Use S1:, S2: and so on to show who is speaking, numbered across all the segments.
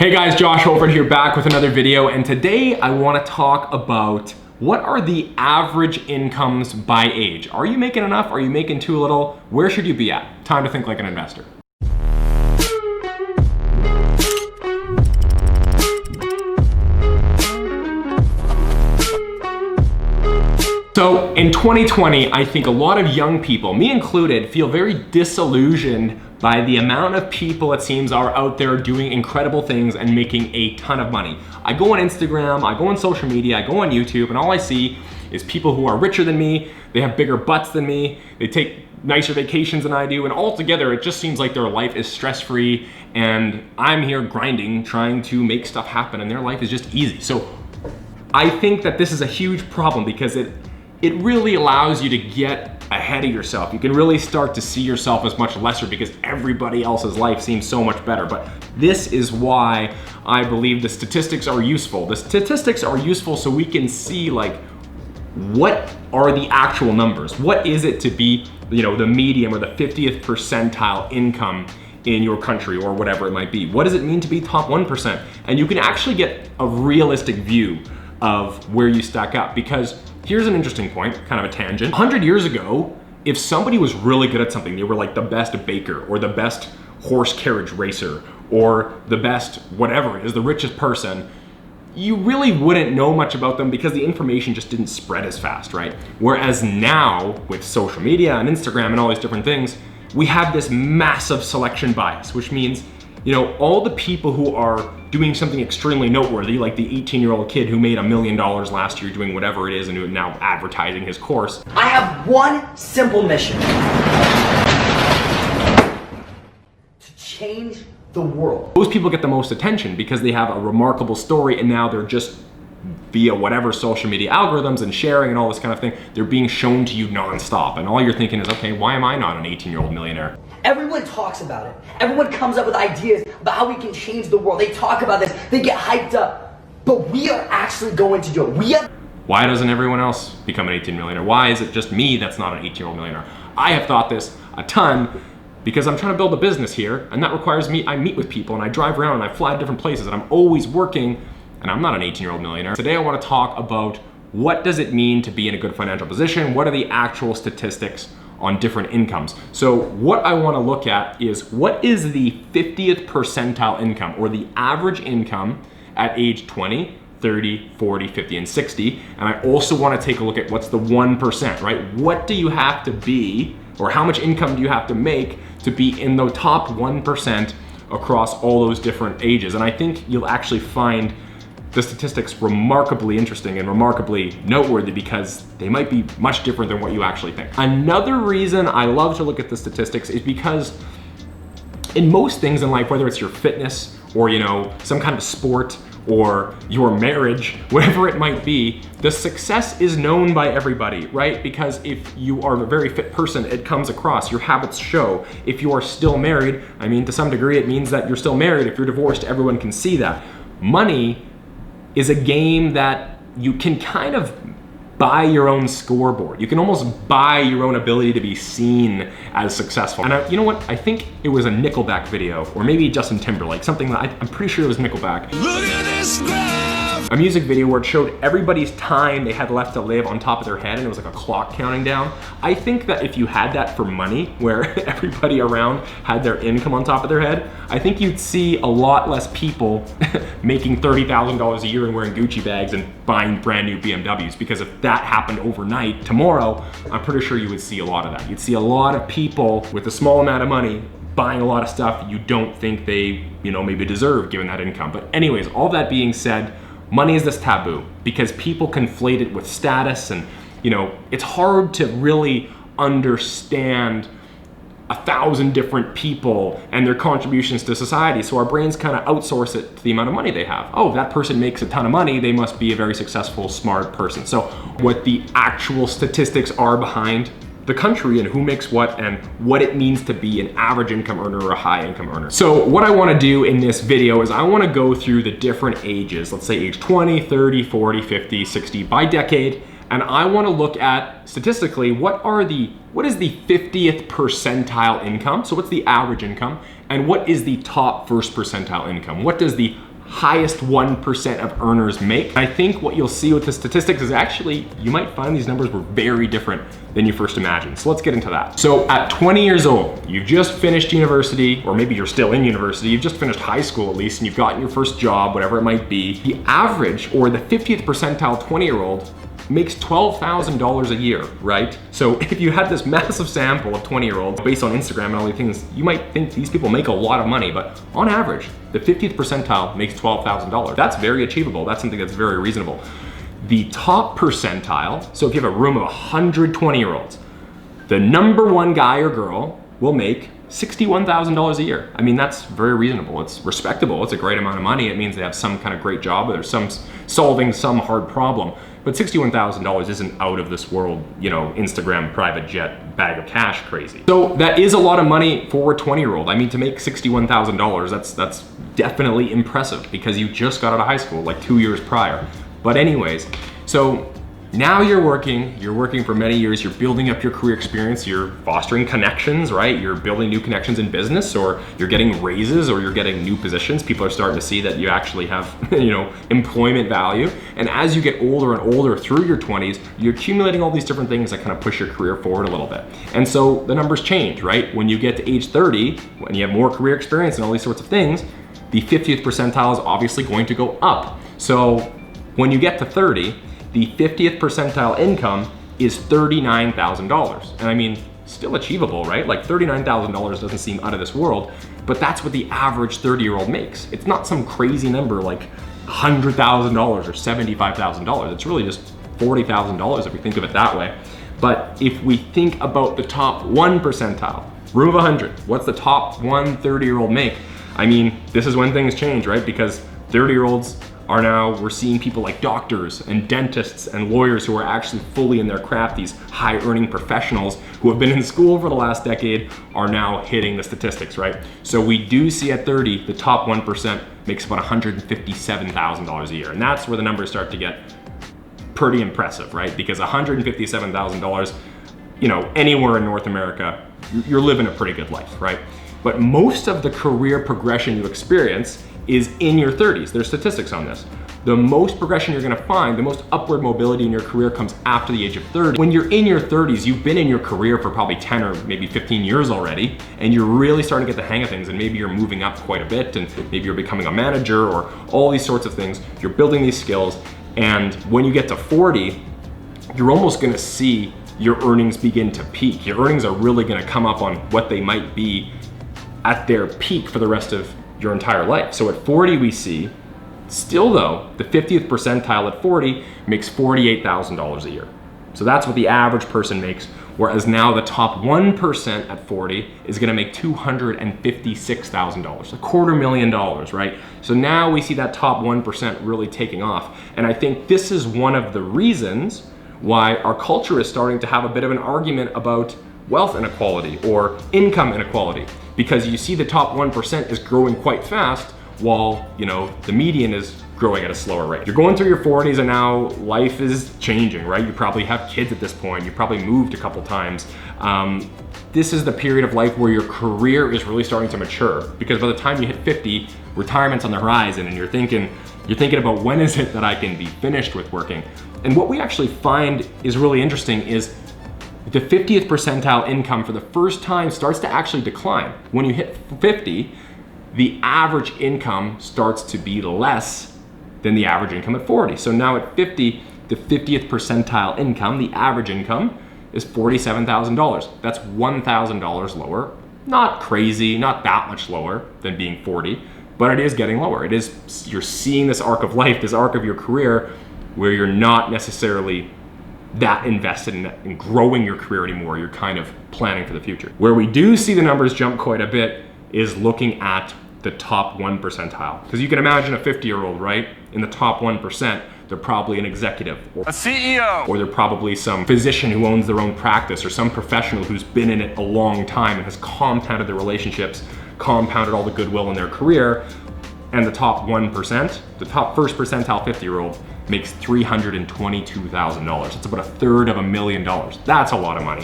S1: Hey guys, Josh Olfert here, back with another video, and today I want to talk about what are the average incomes by age. Are you making enough? Are you making too little? Where should you be at? Time to think like an investor. So in 2020, I think a lot of young people, me included, feel very disillusioned by the amount of people, it seems, are out there doing incredible things and making a ton of money. I go on Instagram, I go on social media, I go on YouTube, and all I see is people who are richer than me, they have bigger butts than me, they take nicer vacations than I do, and altogether it just seems like their life is stress-free, and I'm here grinding, trying to make stuff happen, and their life is just easy. So I think that this is a huge problem because it really allows you to get ahead of yourself. You can really start to see yourself as much lesser because everybody else's life seems so much better. But this is why I believe the statistics are useful. The statistics are useful so we can see, like, what are the actual numbers? What is it to be, you know, the medium or the 50th percentile income in your country or whatever it might be? What does it mean to be top 1%? And you can actually get a realistic view of where you stack up, because here's an interesting point, kind of a tangent. 100 years ago, if somebody was really good at something, they were like the best baker or the best horse carriage racer or the best whatever it is, the richest person, you really wouldn't know much about them because the information just didn't spread as fast, right? Whereas now, with social media and Instagram and all these different things, we have this massive selection bias, which means, you know, all the people who are doing something extremely noteworthy, like the 18-year-old kid who made $1 million last year doing whatever it is and who is now advertising his course.
S2: I have one simple mission: to change the world.
S1: Those people get the most attention because they have a remarkable story, and now they're just, via whatever social media algorithms and sharing and all this kind of thing, they're being shown to you nonstop. And all you're thinking is, okay, why am I not an 18-year-old millionaire?
S2: Everyone talks about it. Everyone comes up with ideas about how we can change the world. They talk about this, they get hyped up, but we are actually going to do it.
S1: Why doesn't everyone else become an 18 millionaire? Why is it just me that's not an 18-year-old millionaire? I have thought this a ton because I'm trying to build a business here, and that requires me, I meet with people and I drive around and I fly to different places and I'm always working, and I'm not an 18-year-old millionaire. Today I want to talk about what does it mean to be in a good financial position? What are the actual statistics on different incomes? So what I want to look at is, what is the 50th percentile income, or the average income at age 20, 30, 40, 50, and 60. And I also want to take a look at what's the 1%, right? What do you have to be, or how much income do you have to make to be in the top 1% across all those different ages? And I think you'll actually find the statistics remarkably interesting and remarkably noteworthy because they might be much different than what you actually think. Another reason I love to look at the statistics is because in most things in life, whether it's your fitness or, you know, some kind of sport or your marriage, whatever it might be, the success is known by everybody, right? Because if you are a very fit person, it comes across, your habits show. If you are still married, I mean, to some degree, it means that you're still married. If you're divorced, everyone can see that. Money is a game that you can kind of buy your own scoreboard. You can almost buy your own ability to be seen as successful. And you know what? I think it was a Nickelback video, or maybe Justin Timberlake, something that I'm pretty sure it was Nickelback. Look at this graph! A music video where it showed everybody's time they had left to live on top of their head, and it was like a clock counting down. I think that if you had that for money, where everybody around had their income on top of their head, I think you'd see a lot less people making $30,000 a year and wearing Gucci bags and buying brand new BMWs, because if that happened overnight, tomorrow, I'm pretty sure you would see a lot of that. You'd see a lot of people with a small amount of money buying a lot of stuff you don't think they, you know, maybe deserve given that income. But anyways, all that being said, money is this taboo because people conflate it with status, and, you know, it's hard to really understand 1,000 different people and their contributions to society. So our brains kind of outsource it to the amount of money they have. Oh, that person makes a ton of money, they must be a very successful, smart person. So what the actual statistics are behind the country and who makes what and what it means to be an average income earner or a high income earner. So what I want to do in this video is I want to go through the different ages, let's say age 20, 30, 40, 50, 60 by decade, and I want to look at statistically what is the 50th percentile income, so what's the average income, and what is the top first percentile income? What does the highest 1% of earners make. I think what you'll see with the statistics is actually, you might find these numbers were very different than you first imagined. So let's get into that. So at 20 years old, you've just finished university, or maybe you're still in university, you've just finished high school at least, and you've gotten your first job, whatever it might be. The average, or the 50th percentile 20-year-old, makes $12,000 a year, right? So if you had this massive sample of 20-year-olds based on Instagram and all these things, you might think these people make a lot of money, but on average, the 50th percentile makes $12,000. That's very achievable. That's something that's very reasonable. The top percentile, so if you have a room of 100 20-year-olds, the number one guy or girl will make $61,000 a year. I mean, that's very reasonable. It's respectable. It's a great amount of money. It means they have some kind of great job, or they're solving some hard problem. But $61,000 isn't out of this world, you know, Instagram private jet bag of cash crazy. So that is a lot of money for a 20-year-old. I mean, to make $61,000, that's definitely impressive because you just got out of high school like 2 years prior. But anyways, so now you're working for many years, you're building up your career experience, you're fostering connections, right? You're building new connections in business, or you're getting raises, or you're getting new positions. People are starting to see that you actually have, you know, employment value. And as you get older and older through your 20s, you're accumulating all these different things that kind of push your career forward a little bit. And so the numbers change, right? When you get to age 30, when you have more career experience and all these sorts of things, the 50th percentile is obviously going to go up. So when you get to 30, the 50th percentile income is $39,000. And I mean, still achievable, right? Like $39,000 doesn't seem out of this world, but that's what the average 30-year-old makes. It's not some crazy number like $100,000 or $75,000. It's really just $40,000 if we think of it that way. But if we think about the top 1 percentile, room of 100, what's the top 1 30-year-old make? I mean, this is when things change, right? Because 30-year-olds are now, we're seeing people like doctors and dentists and lawyers who are actually fully in their craft. These high earning professionals who have been in school for the last decade are now hitting the statistics, right? So we do see at 30, the top 1% makes about $157,000 a year. And that's where the numbers start to get pretty impressive, right? Because $157,000, you know, anywhere in North America, you're living a pretty good life, right? But most of the career progression you experience is in your 30s. There's statistics on this. The most progression you're gonna find, the most upward mobility in your career comes after the age of 30. When you're in your 30s, you've been in your career for probably 10 or maybe 15 years already, and you're really starting to get the hang of things, and maybe you're moving up quite a bit, and maybe you're becoming a manager, or all these sorts of things. You're building these skills, and when you get to 40, you're almost gonna see your earnings begin to peak. Your earnings are really gonna come up on what they might be at their peak for the rest of your entire life. So at 40 we see, still though, the 50th percentile at 40 makes $48,000 a year. So that's what the average person makes, whereas now the top 1% at 40 is gonna make $256,000, $250,000, right? So now we see that top 1% really taking off. And I think this is one of the reasons why our culture is starting to have a bit of an argument about wealth inequality or income inequality, because you see the top 1% is growing quite fast while, you know, the median is growing at a slower rate. You're going through your 40s and now life is changing, right? You probably have kids at this point. You probably moved a couple times. This is the period of life where your career is really starting to mature, because by the time you hit 50, retirement's on the horizon, and you're thinking about when is it that I can be finished with working. And what we actually find is really interesting is the 50th percentile income for the first time starts to actually decline. When you hit 50, the average income starts to be less than the average income at 40. So now at 50, the 50th percentile income, the average income, is $47,000. That's $1,000 lower. Not crazy, not that much lower than being 40, but it is getting lower. It is, you're seeing this arc of life, this arc of your career, where you're not necessarily that invested in growing your career anymore. You're kind of planning for the future. Where we do see the numbers jump quite a bit is looking at the top 1 percentile. Because you can imagine a 50-year-old, right? In the top 1%, they're probably an executive, or a CEO, or they're probably some physician who owns their own practice, or some professional who's been in it a long time and has compounded their relationships, compounded all the goodwill in their career. And the top 1%, the top first percentile 50-year-old, makes $322,000. It's about $1/3 of $1 million. That's a lot of money.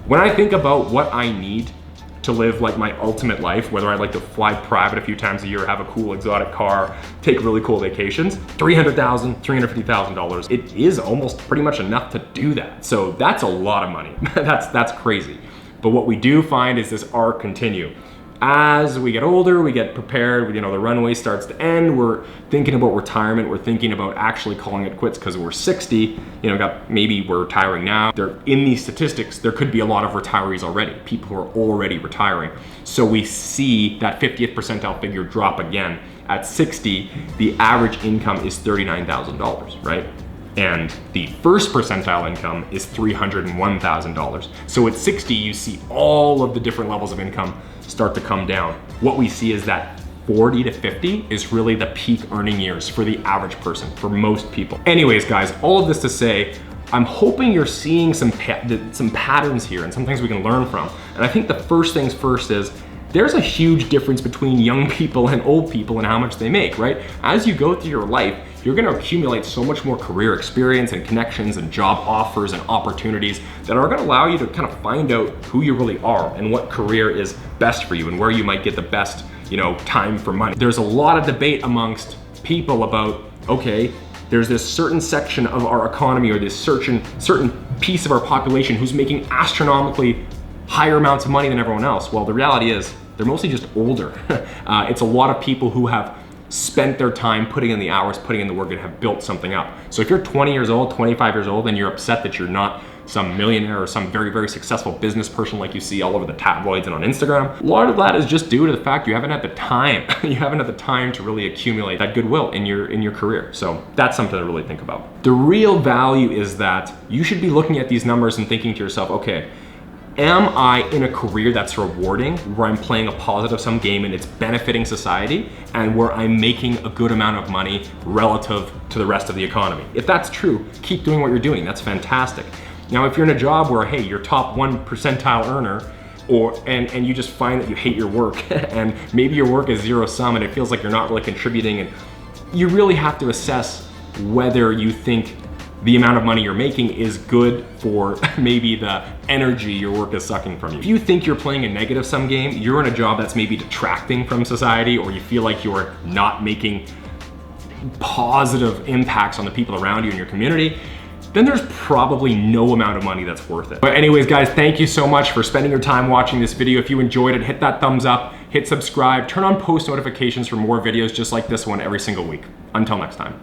S1: When I think about what I need to live like my ultimate life, whether I like to fly private a few times a year, have a cool exotic car, take really cool vacations, $300,000, $350,000. It is almost pretty much enough to do that. So that's a lot of money. That's crazy. But what we do find is this arc continue. As we get older, we get prepared, the runway starts to end, we're thinking about retirement, we're thinking about actually calling it quits because we're 60, maybe we're retiring now. In these statistics, there could be a lot of retirees already, people who are already retiring. So we see that 50th percentile figure drop again. At 60, the average income is $39,000, right? And the first percentile income is $301,000. So at 60, you see all of the different levels of income start to come down. What we see is that 40 to 50 is really the peak earning years for the average person, for most people. Anyways, guys, all of this to say, I'm hoping you're seeing some patterns here and some things we can learn from. And I think the first things first is, there's a huge difference between young people and old people and how much they make, right? As you go through your life, you're gonna accumulate so much more career experience and connections and job offers and opportunities that are gonna allow you to kind of find out who you really are and what career is best for you and where you might get the best, time for money. There's a lot of debate amongst people about, okay, there's this certain section of our economy or this certain piece of our population who's making astronomically higher amounts of money than everyone else. Well, the reality is, they're mostly just older. It's a lot of people who have spent their time putting in the hours, putting in the work, and have built something up. So if you're 20 years old, 25 years old, and you're upset that you're not some millionaire or some very, very successful business person like you see all over the tabloids and on Instagram, a lot of that is just due to the fact you haven't had the time. You haven't had the time to really accumulate that goodwill in your career. So that's something to really think about. The real value is that you should be looking at these numbers and thinking to yourself, okay, am I in a career that's rewarding, where I'm playing a positive sum game and it's benefiting society, and where I'm making a good amount of money relative to the rest of the economy? If that's true, keep doing what you're doing. That's fantastic. Now, if you're in a job where, hey, you're top 1 percentile earner, and you just find that you hate your work, and maybe your work is zero sum and it feels like you're not really contributing, and you really have to assess whether you think the amount of money you're making is good for maybe the energy your work is sucking from you. If you think you're playing a negative sum game, you're in a job that's maybe detracting from society, or you feel like you're not making positive impacts on the people around you in your community, then there's probably no amount of money that's worth it. But anyways, guys, thank you so much for spending your time watching this video. If you enjoyed it, hit that thumbs up, hit subscribe, turn on post notifications for more videos just like this one every single week. Until next time.